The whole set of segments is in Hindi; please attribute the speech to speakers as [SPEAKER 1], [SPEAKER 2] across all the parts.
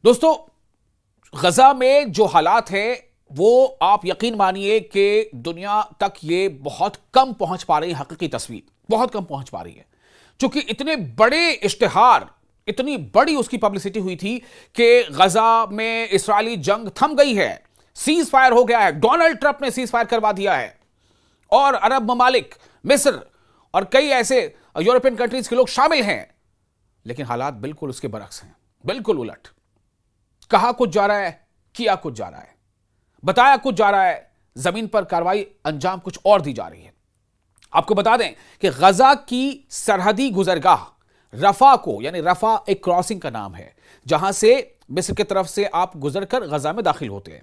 [SPEAKER 1] दोस्तों, गजा में जो हालात है वो आप यकीन मानिए कि दुनिया तक ये बहुत कम पहुंच पा रही है। हकीकी तस्वीर बहुत कम पहुंच पा रही है, क्योंकि इतने बड़े इश्तिहार, इतनी बड़ी उसकी पब्लिसिटी हुई थी कि गजा में इस्राएली जंग थम गई है, सीज फायर हो गया है, डोनाल्ड ट्रंप ने सीज फायर करवा दिया है और अरब ममालिक, मिस्र और कई ऐसे यूरोपियन कंट्रीज के लोग शामिल हैं। लेकिन हालात बिल्कुल उसके बरक्स हैं, बिल्कुल उलट। कहा कुछ जा रहा है, किया कुछ जा रहा है, बताया कुछ जा रहा है, जमीन पर कार्रवाई अंजाम कुछ और दी जा रही है। आपको बता दें कि गजा की सरहदी गुजरगाह रफा को, यानी रफा एक क्रॉसिंग का नाम है जहां से मिस्र की तरफ से आप गुजरकर गजा में दाखिल होते हैं।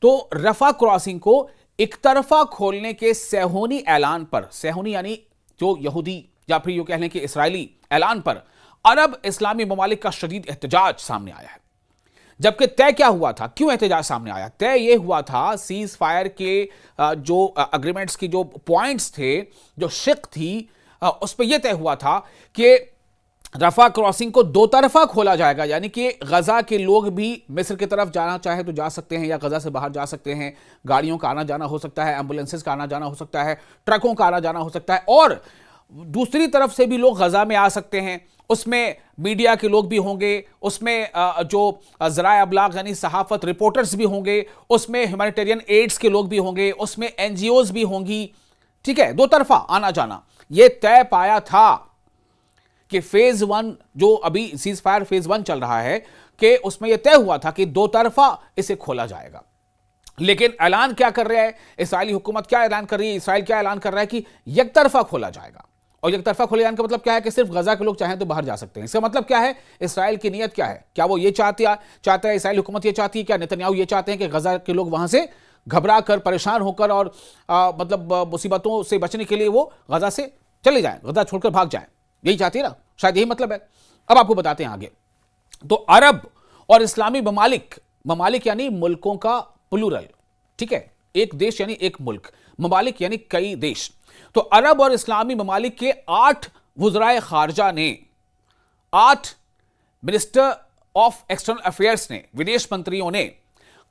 [SPEAKER 1] तो रफा क्रॉसिंग को एक तरफा खोलने के सेहोनी ऐलान पर, सेहोनी यानी जो यहूदी या फिर यूं कह लें कि इस्राएली ऐलान पर अरब इस्लामी ममालिक का शदीद एहतजाज सामने आया है। जबकि तय क्या हुआ था, क्यों एहतजाज सामने आया? तय यह हुआ था सीज फायर के जो अग्रीमेंट्स की जो पॉइंट्स थे, जो शिक थी, उस पर यह तय हुआ था कि रफा क्रॉसिंग को दो तरफा खोला जाएगा, यानी कि गजा के लोग भी मिस्र की तरफ जाना चाहे तो जा सकते हैं या गजा से बाहर जा सकते हैं। गाड़ियों का आना जाना हो सकता है, एम्बुलेंसेस का आना जाना हो सकता है, ट्रकों का आना जाना हो सकता है, और दूसरी तरफ से भी लोग गजा में आ सकते हैं। उसमें मीडिया के लोग भी होंगे, उसमें जो ज़राए अबलाग यानी सहाफत रिपोर्टर्स भी होंगे, उसमें ह्यूमैनिटेरियन एड्स के लोग भी होंगे, उसमें एनजीओज भी होंगी। ठीक है, दो तरफा आना जाना। यह तय पाया था कि फेज 1 जो अभी सीज फायर फेज 1 चल रहा है, कि उसमें यह तय हुआ था कि दो तरफा इसे खोला जाएगा। लेकिन ऐलान क्या कर रहा है इस्राएली हुकूमत? क्या ऐलान कर रही है इसराइल? क्या ऐलान कर रहा है कि एक तरफा खोला जाएगा। और एक तरफा खोले जाने का मतलब क्या है कि सिर्फ गजा के लोग चाहें तो बाहर जा सकते हैं। इसका मतलब क्या है? इस्राएल की नीयत क्या है? क्या वो ये चाहता है इस्राएल हुकूमत ये चाहती है, क्या नेतन्याहू ये चाहते हैं कि गजा के लोग वहां से घबरा कर, परेशान होकर और मतलब मुसीबतों से बचने के लिए वो गजा से चले जाएं, गजा छोड़कर भाग जाएं? यही चाहती है ना, शायद यही मतलब है। अब आपको बताते हैं आगे। तो अरब और इस्लामी ममालिक, ममालिक यानी मुल्कों का प्लूरल, ठीक है, एक देश यानी एक मुल्क, ममालिक यानी कई देश। तो अरब और इस्लामी ममालिक के 8 वुज़राए खारजा ने, 8 मिनिस्टर ऑफ एक्सटर्नल अफेयर्स ने, विदेश मंत्रियों ने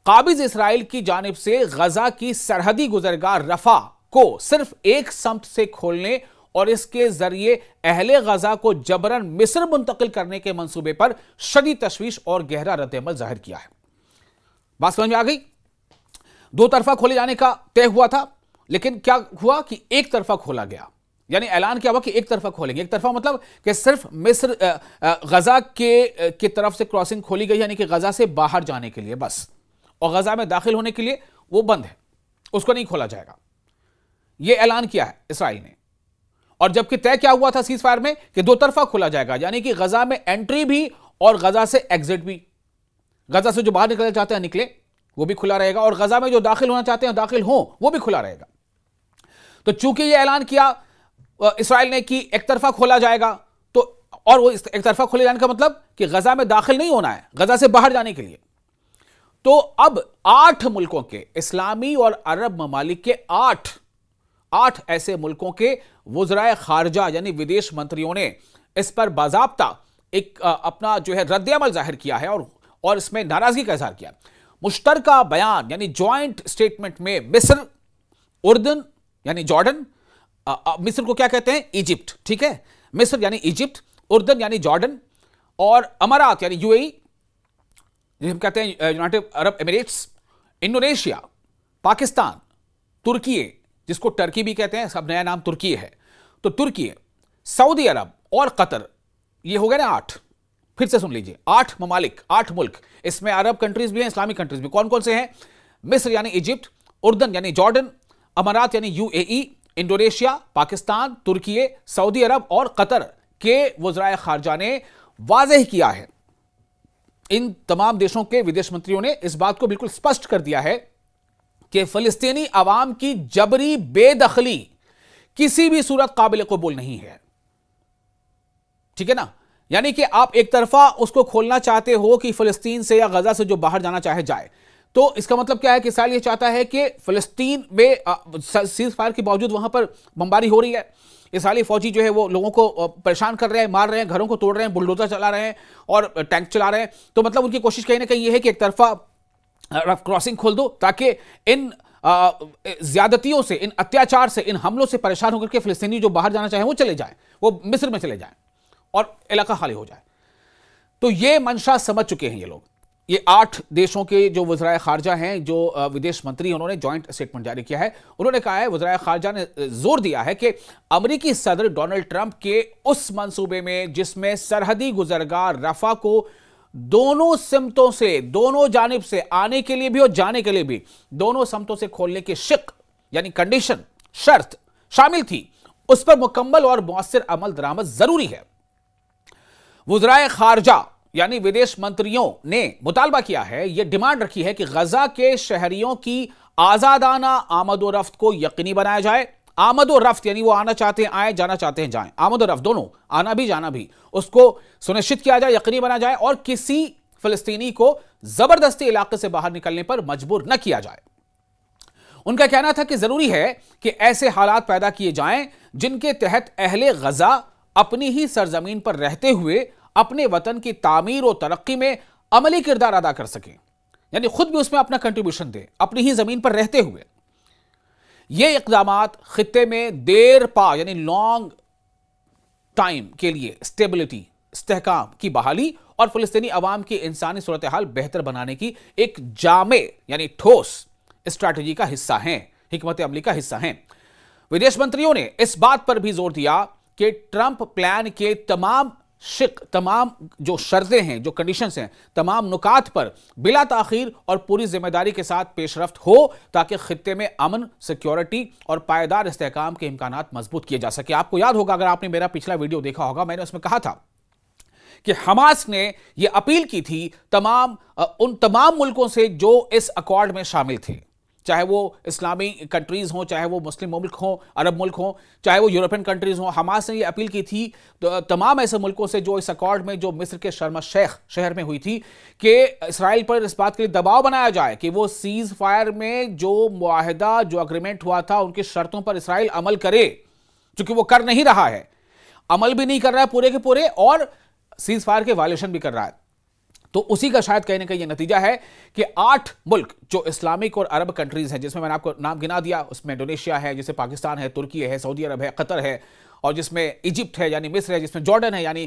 [SPEAKER 1] काबिज इसराइल की जानिब से गजा की सरहदी गुजरगाह रफा को सिर्फ एक समत से खोलने और इसके जरिए अहले गजा को जबरन मिस्र मुंतकिल करने के मंसूबे पर शदीद तशवीश और गहरा रद्द-ए-अमल जाहिर किया है। बात समझ में आ गई? दो तरफा खोले जाने का तय हुआ था, लेकिन क्या हुआ कि एक तरफा खोला गया। यानी ऐलान क्या हुआ कि एक तरफा खोलेंगे। एक तरफा मतलब कि सिर्फ मिस्र गजा की तरफ से क्रॉसिंग खोली गई, यानी कि गजा से बाहर जाने के लिए बस, और गजा में दाखिल होने के लिए वो बंद है, उसको नहीं खोला जाएगा। यह ऐलान किया है इसराइल ने। और जबकि तय क्या हुआ था सीज फायर में कि दो तरफा खोला जाएगा, यानी कि गजा में एंट्री भी और गजा से एग्जिट भी। गजा से जो बाहर निकलना चाहते हैं निकले, वो भी खुला रहेगा, और गजा में जो दाखिल होना चाहते हैं दाखिल हो, वो भी खुला रहेगा। तो चूंकि यह ऐलान किया इसराइल ने कि एक तरफा खोला जाएगा, तो और वो एक तरफा खोले जाने का मतलब कि गजा में दाखिल नहीं होना है, गजा से बाहर जाने के लिए। तो अब 8 मुल्कों के, इस्लामी और अरब ममालिक के 8 ऐसे मुल्कों के वुज़राए खारजा यानी विदेश मंत्रियों ने इस पर बाज़ाब्ता एक अपना जो है रद्द-ए-अमल जाहिर किया है और इसमें नाराजगी का इजहार किया। मुश्तरका बयान यानी ज्वाइंट स्टेटमेंट में मिस्र, उर्दन यानी जॉर्डन, मिस्र को क्या कहते हैं? इजिप्ट, ठीक है, मिस्र यानी इजिप्ट, उर्दन यानी जॉर्डन, और अमारात यानी यूएई, जिसे कहते हैं United Arab Emirates, Indonesia, Pakistan, तुर्की जिसको टर्की भी कहते हैं, सब नया नाम तुर्की है, तो तुर्की, सऊदी अरब और कतर। ये हो गए ना 8। फिर से सुन लीजिए, 8 ममालिक, 8 मुल्क। इसमें अरब कंट्रीज भी हैं, इस्लामिक कंट्रीज भी। कौन कौन से हैं? मिस्र यानी इजिप्ट, उर्दन यानी जॉर्डन, अमारात यानी यूएई, इंडोनेशिया, पाकिस्तान, तुर्की, सऊदी अरब और कतर के वुज़राए खारजा ने वाज़ेह किया है, इन तमाम देशों के विदेश मंत्रियों ने इस बात को बिल्कुल स्पष्ट कर दिया है कि फिलिस्तीनी अवाम की जबरी बेदखली किसी भी सूरत काबिल कबूल नहीं है। ठीक है ना? यानी कि आप एक तरफा उसको खोलना चाहते हो कि फिलिस्तीन से या गजा से जो बाहर जाना चाहे जाए, तो इसका मतलब क्या है कि इसराइल ये चाहता है कि फिलिस्तीन में सीज फायर के बावजूद वहां पर बमबारी हो रही है, इसराइली फौजी जो है वो लोगों को परेशान कर रहे हैं, मार रहे हैं, घरों को तोड़ रहे हैं, बुलडोजर चला रहे हैं और टैंक चला रहे हैं। तो मतलब उनकी कोशिश कहीं ना कहीं ये है कि एक तरफा रफ क्रॉसिंग खोल दो ताकि इन ज्यादतियों से, इन अत्याचार से, इन हमलों से परेशान होकर के फिलिस्तीनी जो बाहर जाना चाहे वो चले जाएं, वो मिस्र में चले जाएं और इलाका खाली हो जाए। तो ये मंशा समझ चुके हैं ये लोग। ये 8 देशों के जो वज़राए खारजा हैं, जो विदेश मंत्री, उन्होंने जॉइंट स्टेटमेंट जारी किया है। उन्होंने कहा है, वज़राए खारजा ने जोर दिया है कि अमेरिकी सदर डोनाल्ड ट्रंप के उस मंसूबे में जिसमें सरहदी गुजरगाह रफा को दोनों सिमतों से, दोनों जानिब से आने के लिए भी और जाने के लिए भी दोनों सिमतों से खोलने की शिक यानी कंडीशन, शर्त शामिल थी, उस पर मुकम्मल और मौसर अमल दरामद जरूरी है। वज़राए खारजा यानी विदेश मंत्रियों ने मुतालबा किया है, यह डिमांड रखी है कि गजा के शहरियों की आजादाना आमद-ओ-रफ्त को यकीनी बनाया जाए। आमद-ओ-रफ्त यानी वो आना चाहते हैं आए, जाना चाहते हैं जाएं, आमद-ओ-रफ्त दोनों, आना भी जाना भी, उसको सुनिश्चित किया जाए, यकीनी बनाया जाए और किसी फिलिस्तीनी को जबरदस्ती इलाके से बाहर निकलने पर मजबूर न किया जाए। उनका कहना था कि जरूरी है कि ऐसे हालात पैदा किए जाएं जिनके तहत अहले गजा अपनी ही सरजमीन पर रहते हुए अपने वतन की तामीर और तरक्की में अमली किरदार अदा कर सकें, यानी खुद भी उसमें अपना कंट्रीब्यूशन दें अपनी ही जमीन पर रहते हुए। ये इक़दामात खित्ते में देर पा यानी लॉन्ग टाइम के लिए स्टेबिलिटी, इस्तेहकाम की बहाली और फिलिस्तीनी अवाम की इंसानी सूरत हाल बेहतर बनाने की एक जामे यानी ठोस स्ट्रैटेजी का हिस्सा हैं, हिकमत अमली का हिस्सा हैं। विदेश मंत्रियों ने इस बात पर भी जोर दिया कि ट्रंप प्लान के तमाम जो शर्तें हैं, जो कंडीशंस हैं, तमाम नुकात पर बिला ताखीर और पूरी जिम्मेदारी के साथ पेशरफ्त हो ताकि खित्ते में अमन, सिक्योरिटी और पायदार इस्तेहकाम के इम्कानात मजबूत किए जा सके। आपको याद होगा, अगर आपने मेरा पिछला वीडियो देखा होगा, मैंने उसमें कहा था कि हमास ने यह अपील की थी उन तमाम मुल्कों से जो इस अकॉर्ड में शामिल थे, चाहे वो इस्लामी कंट्रीज हों, चाहे वो मुस्लिम मुल्क हों, अरब मुल्क हों, चाहे वो यूरोपियन कंट्रीज हों। हमास ने ये अपील की थी तो तमाम ऐसे मुल्कों से जो इस अकॉर्ड में, जो मिस्र के शर्म शेख शहर में हुई थी, कि इसराइल पर इस बात के लिए दबाव बनाया जाए कि वो सीज फायर में जो मुआहिदा, जो अग्रीमेंट हुआ था, उनकी शर्तों पर इसराइल अमल करे, क्योंकि वो कर नहीं रहा है, अमल भी नहीं कर रहा है पूरे के पूरे और सीज फायर के वायलेशन भी कर रहा है। तो उसी का शायद कहीं ना कहीं ये नतीजा है कि 8 मुल्क जो इस्लामिक और अरब कंट्रीज हैं, जिसमें मैंने आपको नाम गिना दिया, उसमें इंडोनेशिया है, जिसमें पाकिस्तान है, तुर्की है, सऊदी अरब है, कतर है, और जिसमें इजिप्ट है यानी मिस्र है, जिसमें जॉर्डन है यानी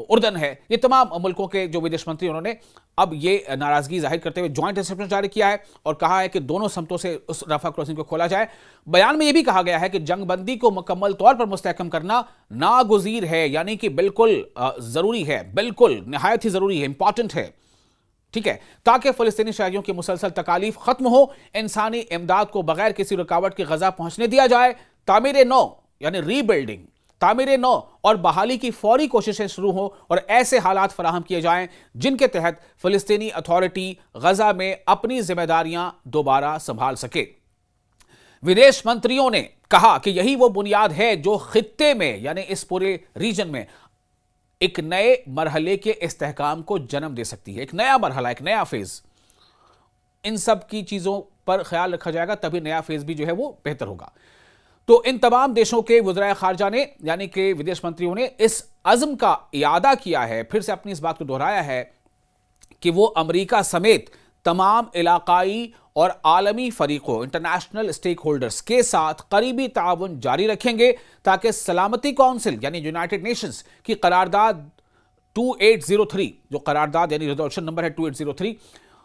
[SPEAKER 1] उर्दन है, ये तमाम मुल्कों के जो विदेश मंत्री, उन्होंने अब ये नाराजगी जाहिर करते हुए जॉइंट स्टेटमेंट जारी किया है और कहा है कि दोनों समतों से उस रफा क्रॉसिंग को खोला जाए। बयान में यह भी कहा गया है कि जंगबंदी को मुकम्मल तौर पर मुस्तहकम करना नागुज़ीर है, यानी कि बिल्कुल जरूरी है, बिल्कुल निहायत ही जरूरी है, इंपॉर्टेंट है, ठीक है, ताकि फिलिस्तीनी शहरियों की मुसलसल तकालीफ खत्म हो, इंसानी इमदाद को बगैर किसी रुकावट के गजा पहुंचने दिया जाए, तामीर नौ यानी रीबिल्डिंग, तामीर नौ और बहाली की फौरी कोशिशें शुरू हो और ऐसे हालात फराहम किए जाएं जिनके तहत फिलिस्तीनी अथॉरिटी गजा में अपनी जिम्मेदारियां दोबारा संभाल सके। विदेश मंत्रियों ने कहा कि यही वो बुनियाद है जो खित्ते में यानी इस पूरे रीजन में एक नए मरहले के इस्तेहकाम को जन्म दे सकती है, एक नया मरहला, एक नया फेज। इन सब की चीजों पर ख्याल रखा जाएगा तभी नया फेज भी जो है वो बेहतर होगा। तो इन तमाम देशों के वज़राए खारजा ने यानी कि विदेश मंत्रियों ने इस अज़्म का इयादा किया है, फिर से अपनी इस बात को दोहराया है कि वो अमेरिका समेत तमाम इलाकाई और आलमी फरीकों, इंटरनेशनल स्टेक होल्डर्स के साथ करीबी ताउन जारी रखेंगे ताकि सलामती काउंसिल यानी यूनाइटेड नेशंस की करारदाद 2803, जो करारदाद यानी रिजोल्यूशन नंबर है 2803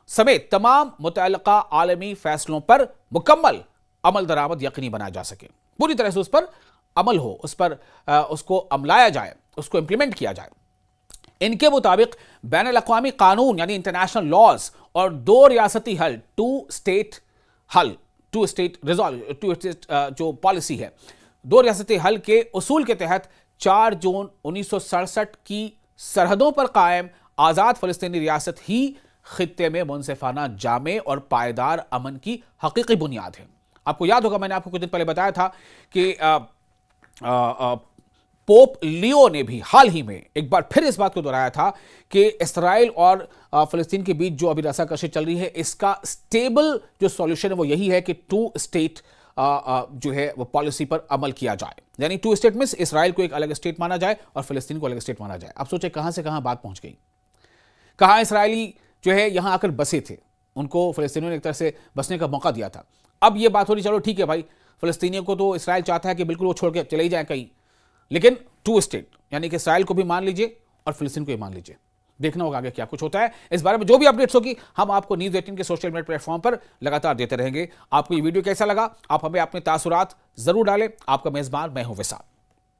[SPEAKER 1] समेत तमाम मुतअल्लिका आलमी फैसलों पर मुकम्मल अमल दरामद यकीनी बनाया जा सके, पूरी तरह से उस पर अमल हो, उस पर उसको अमलाया जाए, उसको इंप्लीमेंट किया जाए। इनके मुताबिक बैन अल-अक़वामी कानून यानी इंटरनेशनल लॉज और 2 रियासती हल, 2 स्टेट जो पॉलिसी है, 2 रियासती हल के उसूल के तहत 4 जून 1967 की सरहदों पर कायम आज़ाद फ़लस्तीनी रियासत ही खित्ते में मुनसिफाना जामे और पायदार अमन की हकीकी बुनियाद है। आपको याद होगा, मैंने आपको कुछ दिन पहले बताया था कि पोप लियो ने भी हाल ही में एक बार फिर इस बात को दोहराया था कि इस्राएल और फिलिस्तीन के बीच जो अभी रस्साकशी चल रही है, इसका स्टेबल जो सॉल्यूशन है वो यही है कि 2 स्टेट जो है वो पॉलिसी पर अमल किया जाए। यानी 2 स्टेट में इस्राएल को एक अलग स्टेट माना जाए और फिलिस्तीन को अलग स्टेट माना जाए। अब सोचे कहां से कहां बात पहुंच गई। कहां इसराइली जो है यहां आकर बसे थे, उनको फिलिस्तीनियों ने एक तरह से बसने का मौका दिया था। अब यह बात हो रही, चलो ठीक है भाई, फिलिस्तीनियों को तो इसराइल चाहता है कि बिल्कुल वो छोड़ के चले ही जाए कहीं, लेकिन 2 स्टेट यानी कि इसराइल को भी मान लीजिए और फिलिस्तीन को भी मान लीजिए। देखना होगा आगे क्या कुछ होता है। इस बारे में जो भी अपडेट्स होगी हम आपको न्यूज़ 18 के सोशल मीडिया प्लेटफॉर्म पर लगातार देते रहेंगे। आपको ये वीडियो कैसा लगा, आप हमें अपने तासुरात जरूर डालें। आपका मेजबान मैं हूं विशाल।